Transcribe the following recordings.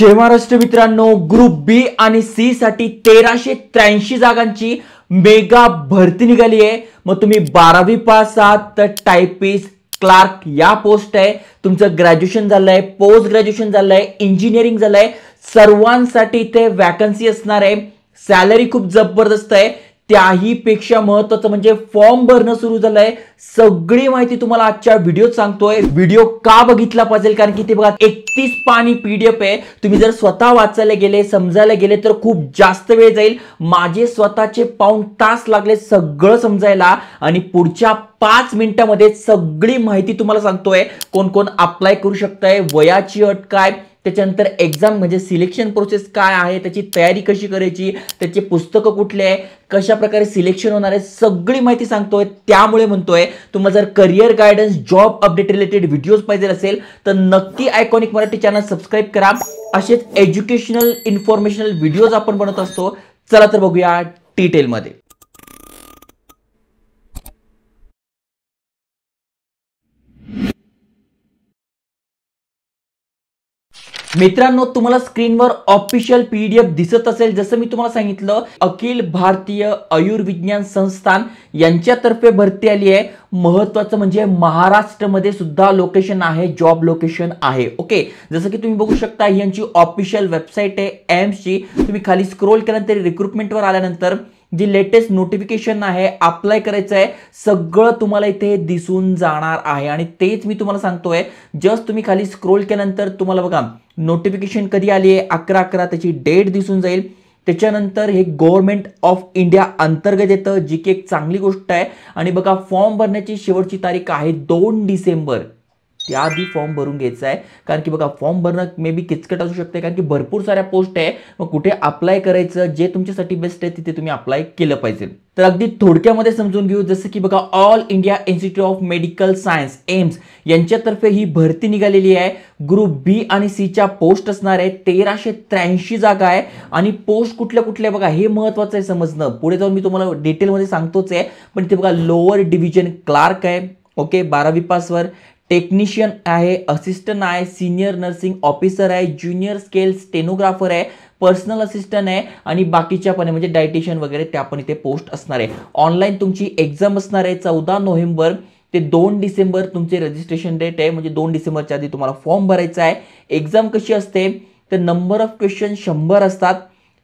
जय महाराष्ट्र मित्रांनो, ग्रुप बी आणि सी साठी 1383 जागांची मेगा भरती निघाली आहे। मग तुम्ही 12वी पास आहात तर टायपिस्ट क्लार्क या पोस्ट आहे। तुमचं ग्रॅज्युएशन झालंय, पोस्ट ग्रॅज्युएशन झालंय, इंजिनिअरिंग झालंय, सर्वांसाठी इथे वॅकन्सी असणार आहे। सॅलरी खूप जबरदस्त आहे। त्याही पेक्षा महत्त्वाचं म्हणजे फॉर्म भरणं सुरू झालंय। सगळी माहिती तुम्हाला आजच्या व्हिडिओत सांगतोय। व्हिडिओ का बघितला पाहिजे कारण की ते बघा 31 पानी पीडीएफ आहे। तुम्ही जर स्वतः वाचायला गेले, समजायला गेले तर खूप जास्त वेळ जाईल। माझे स्वतःचे पाऊण तास लागले सगळं समजायला आणि पुढच्या 5 मिनिटांमध्ये सगळी माहिती तुम्हाला सांगतोय। कोण कोण अप्लाय करू शकताय, वयाची अट काय, त्याच्यानंतर एक्झाम म्हणजे सिलेक्शन प्रोसेस काय आहे, त्याची तयारी कशी करायची, त्याचे पुस्तकं कुठले आहे, कशा प्रकारे सिलेक्शन होणार आहे, सगळी माहिती सांगतोय। त्यामुळे म्हणतोय तुम्हाला जर career guidance, job update related videos पाहिजे असेल तर नक्की आयकॉनिक मराठी चॅनल सबस्क्राइब करा। असेच एज्युकेशनल इन्फॉर्मेशनल व्हिडिओज आपण बनवत असतो। चला तर बघूया डिटेल मध्ये। मित्रांनो, तुम्हाला स्क्रीनवर ऑफिशियल पीडीएफ दिसत असेल। जसं मी तुम्हाला सांगितलं, अखिल भारतीय आयुर्विज्ञान संस्थान यांच्यातर्फे भरती आली आहे। महत्त्वाचं म्हणजे महाराष्ट्रामध्ये सुद्धा लोकेशन आहे, जॉब लोकेशन आहे। ओके, जसं की तुम्ही बघू शकता ही यांची ऑफिशियल वेबसाईट आहे एम्सची। तुम्ही खाली स्क्रोल केल्यानंतर रिक्रुटमेंटवर आल्यानंतर जी लेटेस्ट नोटिफिकेशन आहे, अप्लाय करायचं आहे, सगळं तुम्हाला इथे दिसून जाणार आहे। आणि तेच मी तुम्हाला सांगतोय। जस्ट तुम्ही खाली स्क्रोल केल्यानंतर तुम्हाला बघा नोटिफिकेशन कधी आली आहे, 11/11 त्याची डेट दिसून जाईल। त्याच्यानंतर हे गव्हर्नमेंट ऑफ इंडिया अंतर्गत येतं, जी की एक चांगली गोष्ट आहे। आणि बघा फॉर्म भरण्याची शेवटची तारीख आहे 2 डिसेंबर। त्याआधी फॉर्म भरून घ्यायचा आहे कारण की बघा फॉर्म भरणं मे बी किचकट असू शकते कारण की भरपूर साऱ्या पोस्ट आहे। मग कुठे अप्लाय करायचं, जे तुमच्यासाठी बेस्ट आहे तिथे तुम्ही अप्लाय केलं पाहिजे। तर अगदी थोडक्यामध्ये समजून घेऊ। जसं की बघा all India institute of medical science AIIMS यांच्यातर्फे ही भरती निघालेली आहे। ग्रुप बी आणि सी च्या पोस्ट असणार आहे। 1383 जागा आहे आणि पोस्ट कुठल्या कुठल्या बघा हे महत्त्वाचं आहे समजणं। पुढे जाऊन मी तुम्हाला डिटेलमध्ये सांगतोच आहे, पण ते बघा लोअर डिव्हिजन क्लार्क आहे, ओके, 12वी पासवर, टेक्निशियन आहे, असिस्टंट आहे, सीनियर नर्सिंग ऑफिसर आहे, ज्युनियर स्केल स्टेनोग्राफर आहे, पर्सनल असिस्टंट आहे आणि बाकीच्या पण म्हणजे डायटिशियन वगैरे त्या पण इथे पोस्ट असणार आहे। ऑनलाईन तुमची एक्झाम असणार आहे 14 नोव्हेंबर ते 2 डिसेंबर तुमचे रजिस्ट्रेशन डेट आहे। म्हणजे 2 डिसेंबरच्या आधी तुम्हाला फॉर्म भरायचा आहे। एक्झाम कशी असते तर नंबर ऑफ क्वेश्चन 100 असतात,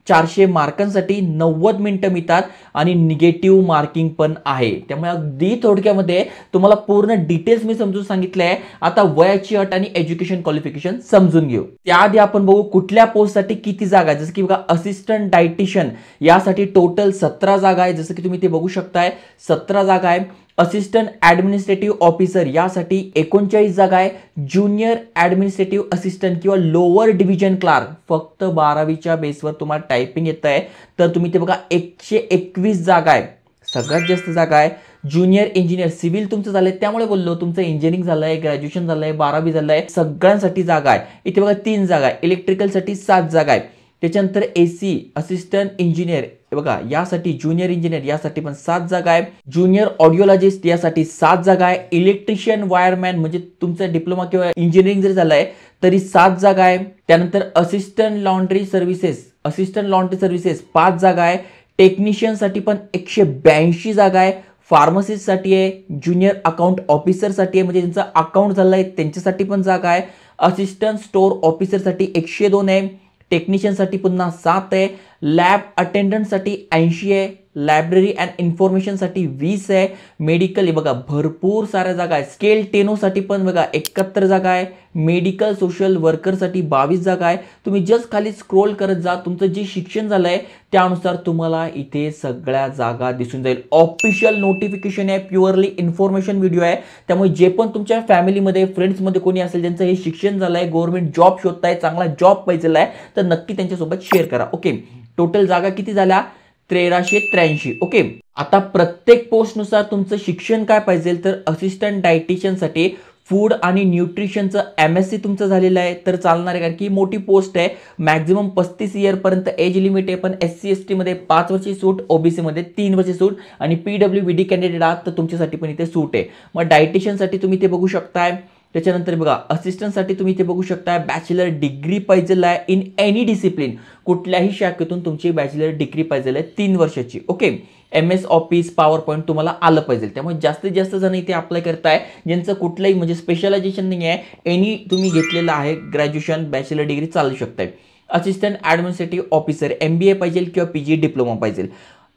400 मार्कांसाठी 90 मिनिटं मिळतात आणि निगेटिव्ह मार्किंग पण आहे। त्यामुळे अगदी थोडक्यामध्ये तुम्हाला पूर्ण डिटेल्स मी समजून सांगितले आहे। आता वयाची अट आणि एज्युकेशन क्वालिफिकेशन समजून घेऊ। त्याआधी आपण बघू कुठल्या पोस्टसाठी किती जागा आहे। जसं की बघा असिस्टंट डायटिशियन यासाठी टोटल 17 जागा आहे। जसं की तुम्ही ते बघू शकताय 17 जागा आहे। असिस्टंट ॲडमिनिस्ट्रेटिव्ह ऑफिसर यासाठी 39 जागा आहे। ज्युनियर ॲडमिनिस्ट्रेटिव्ह असिस्टंट किंवा लोअर डिव्हिजन क्लार्क फक्त 12वीच्या बेसवर तुम्हाला टायपिंग येत आहे तर तुम्ही ते बघा 121 जागा आहे, सगळ्यात जास्त जागा आहे। ज्युनियर इंजिनियर सिव्हिल तुमचं झालंय त्यामुळे बोललो, तुमचं इंजिनिअरिंग झालंय, ग्रॅज्युएशन झालंय, 12वी झालंय, सगळ्यांसाठी जागा आहे। इथे बघा 3 जागा आहे। इलेक्ट्रिकलसाठी 7 जागा आहे। त्याच्यानंतर एसी असिस्टंट इंजिनियर बघा यासाठी, ज्युनियर इंजिनियर यासाठी पण 7 जागा आहे। ज्युनियर ऑडिओलॉजिस्ट यासाठी 7 जागा आहे। इलेक्ट्रिशियन वायरमॅन म्हणजे तुमचा डिप्लोमा किंवा इंजिनिअरिंग जरी झालंय तरी 7 जागा आहे। त्यानंतर असिस्टंट लॉन्ड्री सर्व्हिसेस 5 जागा आहे। टेक्निशियन साठी पण 182 जागा आहे। फार्मसिस्ट साठी आहे, ज्युनियर अकाउंट ऑफिसर साठी आहे म्हणजे ज्यांचं अकाउंट झालंय त्यांच्यासाठी पण जागा आहे। असिस्टंट स्टोर ऑफिसर साठी 102 आहे। टेक्निशियन साठी पुन्हा 7 आहे। लॅब अटेंडंट साठी 80 आहे। लायब्ररी अँड इन्फॉर्मेशन साठी 20 आहे। मेडिकल बघा भरपूर साऱ्या जागा आहे। स्केल टेनो साठी पण बघा 71 जागा आहे। मेडिकल सोशल वर्कर साठी 22 जागा आहे। तुम्ही जस्ट खाली स्क्रोल करत जा, तुमचं जे शिक्षण झालंय त्यानुसार तुम्हाला इथे सगळ्या जागा दिसून जाईल। ऑफिशियल नोटिफिकेशन आहे, प्युअरली इन्फॉर्मेशन व्हिडिओ आहे। त्यामुळे जे पण तुमच्या फॅमिलीमध्ये फ्रेंड्समध्ये कोणी असेल ज्यांचं हे शिक्षण झालंय, गव्हर्नमेंट जॉब शोधताय, चांगला जॉब पाहिजे आहे तर नक्की त्यांच्यासोबत शेअर करा। ओके, टोटल जागा किती झाल्या 1383। ओके, आता प्रत्येक पोस्टनुसार तुमचं शिक्षण काय पाहिजे तर असिस्टंट डायटिशियनसाठी फूड आणि न्यूट्रिशनचं MSc तुमचं झालेलं आहे तर चालणार आहे कारण की मोठी पोस्ट आहे। मॅक्झिमम 35 इयर पर्यंत एज लिमिट आहे, पण SC ST मध्ये 5 वर्षी सूट, OBC मध्ये 3 वर्षी सूट आणि PWBD कॅन्डिडेट आहात तर तुमच्यासाठी पण इथे सूट आहे। मग डायटिशियनसाठी तुम्ही ते बघू शकताय त्याच्यानंतर बघा असिस्टंटसाठी तुम्ही इथे बघू शकता बॅचलर डिग्री पाहिजे आहे इन एनी डिसिप्लिन, कुठल्याही शाखेतून तुमची बॅचलर डिग्री पाहिजे आहे 3 वर्षाची. Okay, MS office power point तुम्हाला आलं पाहिजे. त्यामुळे जास्तीत जास्त जण इथे अप्लाय करताय ज्यांचं कुठलंही म्हणजे स्पेशलायझेशन नाही आहे, एनी तुम्ही घेतलेलं आहे ग्रॅज्युएशन बॅचलर डिग्री चालू शकताय. असिस्टंट ॲडमिनिस्ट्रेटिव्ह ऑफिसर MBA पाहिजे किंवा PG डिप्लोमा पाहिजे.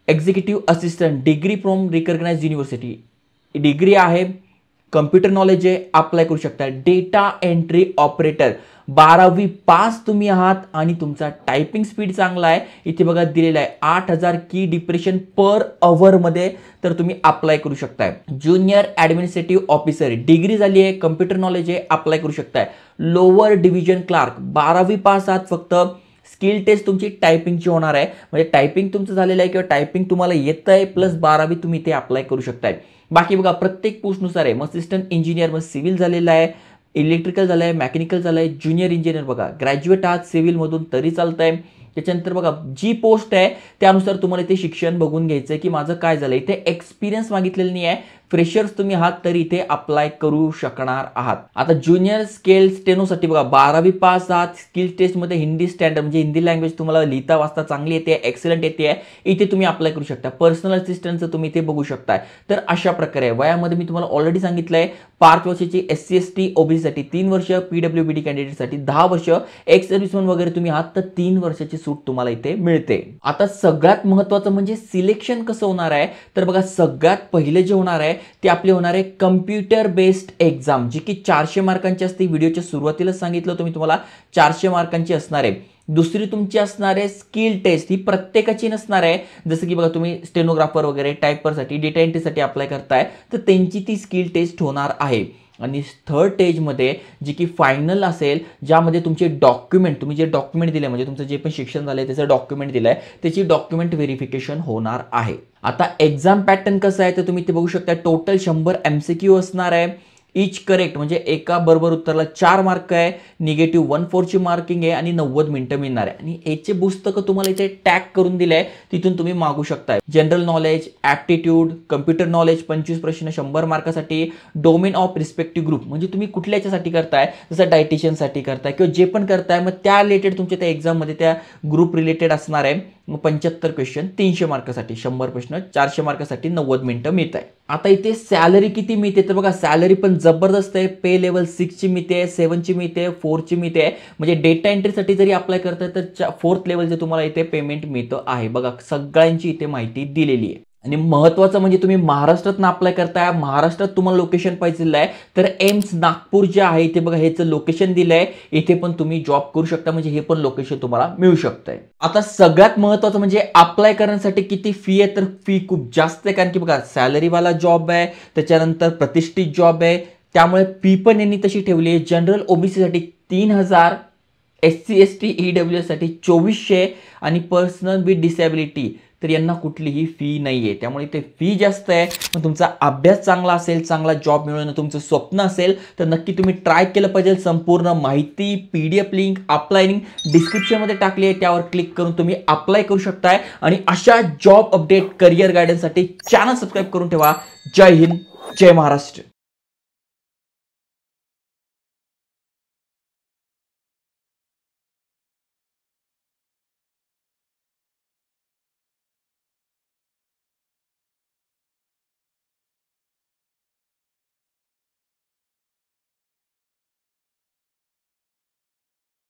Executive assistant degree from recognised university, degree आहे, कम्प्युटर नॉलेज आहे, अप्लाय करू शकता. डेटा एंट्री ऑपरेटर 12वी पास तुम्ही आहात आणि तुमचा टायपिंग स्पीड चांगला आहे. इथे बघा दिलेला आहे 8000 की डिप्रेशन पर अवर मध्ये, तर तुम्ही अप्लाय करू शकताय. ज्युनियर ॲडमिनिस्ट्रेटिव्ह ऑफिसर डिग्री झाली आहे, कम्प्युटर नॉलेज आहे, अप्लाय करू शकताय. लोअर डिव्हिजन क्लार्क 12वी पास आहात, फक्त स्किल टेस्ट तुमची टायपिंगची होणार आहे. म्हणजे टायपिंग तुमचं झालेलं आहे किंवा टायपिंग तुम्हाला येतं आहे प्लस 12वी तुम्ही ते अप्लाय करू शकताय. बाकी बघा प्रत्येक पोस्टनुसार आहे. मग असिस्टंट इंजिनियर मग सिव्हिल झालेला आहे, इलेक्ट्रिकल झालं आहे, मेकॅनिकल झालं आहे, ज्युनियर इंजिनियर बघा ग्रॅज्युएट आहात सिव्हिलमधून तरी चालतं आहे. त्याच्यानंतर बघा जी पोस्ट आहे त्यानुसार तुम्हाला इथे शिक्षण बघून घ्यायचं आहे की माझं काय झालं. इथे एक्सपिरियन्स मागितलेलं नाही आहे, फ्रेशर्स तुम्ही आहात तरी इथे अप्लाय करू शकणार आहात. आता ज्युनियर स्केल स्टेनोसाठी बघा 12वी पास आहात, स्किल टेस्टमध्ये हिंदी स्टँडर्ड म्हणजे हिंदी लँग्वेज तुम्हाला लिहिता वाचता चांगली येते, एक्सलंट येते, इथे तुम्ही अप्लाय करू शकता. पर्सनल असिस्टंटचं तुम्ही इथे बघू शकताय. तर अशा प्रकारे वयामध्ये मी तुम्हाला ऑलरेडी सांगितलं आहे 5 वर्षाची SC ST OBC साठी 3 वर्ष, PWBD कॅन्डिडेटसाठी 10 वर्ष, एक्स सर्व्हिसमन वगैरे तुम्ही आहात तर 3 वर्षाची सूट तुम्हाला इथे मिळते. आता सगळ्यात महत्त्वाचं म्हणजे सिलेक्शन कसं होणार आहे, तर बघा सगळ्यात पहिले जे होणार आहे ते आपले होणार आहे कम्प्युटर बेस्ड एक्झाम, जी की 400 मार्कांची असते. व्हिडिओच्या सुरुवातीला सांगितलं तुम्हाला 400 मार्कांची असणार आहे. दुसरी तुमची असणार आहे स्किल टेस्ट, ही प्रत्येकाची नसणार आहे. जसं की बघा तुम्ही स्टेनोग्राफर वगैरे टायपरसाठी डेटा एंट्रीसाठी अप्लाय करताय तर त्यांची ती स्किल टेस्ट होणार आहे. आणि थर्ड स्टेजमध्ये जी की फायनल असेल, ज्यामध्ये तुमचे डॉक्युमेंट तुम्ही जे डॉक्युमेंट दिले म्हणजे तुमचं जे पण शिक्षण झालंय त्याचं डॉक्युमेंट दिलंय त्याची डॉक्युमेंट व्हेरिफिकेशन होणार आहे. आता एक्झाम पॅटर्न कसं आहे तर तुम्ही ते बघू शकता. टोटल 100 MCQ असणार आहे. इच करेक्ट म्हणजे एका बरोबर उत्तराला 4 मार्क आहे, निगेटिव्ह 1/4 ची मार्किंग आहे आणि 90 मिनिटं मिळणार आहे. आणि याचे पुस्तकं तुम्हाला इथे टॅग करून दिले आहे, तिथून तुम्ही मागू शकताय. General knowledge, aptitude, computer knowledge 25 प्रश्न 100 मार्कासाठी. डोमेन ऑफ रिस्पेक्टिव्ह ग्रुप म्हणजे तुम्ही कुठल्या याच्यासाठी करताय, जसं डायटिशियनसाठी करताय किंवा जे पण करताय मग त्या रिलेटेड तुमच्या त्या एक्झाममध्ये त्या ग्रुप रिलेटेड असणार आहे. मग 75 क्वेश्चन 300 मार्कासाठी, 100 प्रश्न 400 मार्कासाठी 90 मिनिटं मिळत आहे. आता इथे सॅलरी किती मिळते तर बघा सॅलरी पण जबरदस्त आहे. पे लेवल 6 ची मिळते, 7 ची मिळते, 4 ची मिळते. म्हणजे डेटा एंट्रीसाठी जरी अप्लाय करताय तर 4th लेवलचे तुम्हाला इथे पेमेंट मिळतं आहे. बघा सगळ्यांची इथे माहिती दिलेली आहे. आणि महत्त्वाचं म्हणजे तुम्ही महाराष्ट्रात अप्लाय करताय, महाराष्ट्रात तुम्हाला लोकेशन पाहिजे आहे तर एम्स नागपूर जे आहे इथे बघा हेचं लोकेशन दिलंय, इथे पण तुम्ही जॉब करू शकता. म्हणजे हे पण लोकेशन तुम्हाला मिळू शकतंय. आता सगळ्यात महत्त्वाचं म्हणजे अप्लाय करण्यासाठी किती फी आहे तर फी खूप जास्त आहे, कारण की बघा सॅलरीवाला जॉब आहे, त्याच्यानंतर प्रतिष्ठित जॉब आहे, त्यामुळे फी पण यांनी तशी ठेवली आहे. जनरल OBC साठी 3000, SC ST EWS साठी 2400 आणि पर्सनल विथ डिसॅबिलिटी तर यांना कुठलीही फी नाही आहे. त्यामुळे ते फी जास्त आहे. पण तुमचा अभ्यास चांगला असेल, चांगला जॉब मिळवणं तुमचं स्वप्न असेल तर नक्की तुम्ही ट्राय केलं पाहिजे. संपूर्ण माहिती PDF लिंक अप्लाय लिंक डिस्क्रिप्शनमध्ये टाकली आहे, त्यावर क्लिक करून तुम्ही अप्लाय करू शकताय. आणि अशा जॉब अपडेट करिअर गायडन्ससाठी चॅनल सबस्क्राईब करून ठेवा. जय हिंद, जय महाराष्ट्र.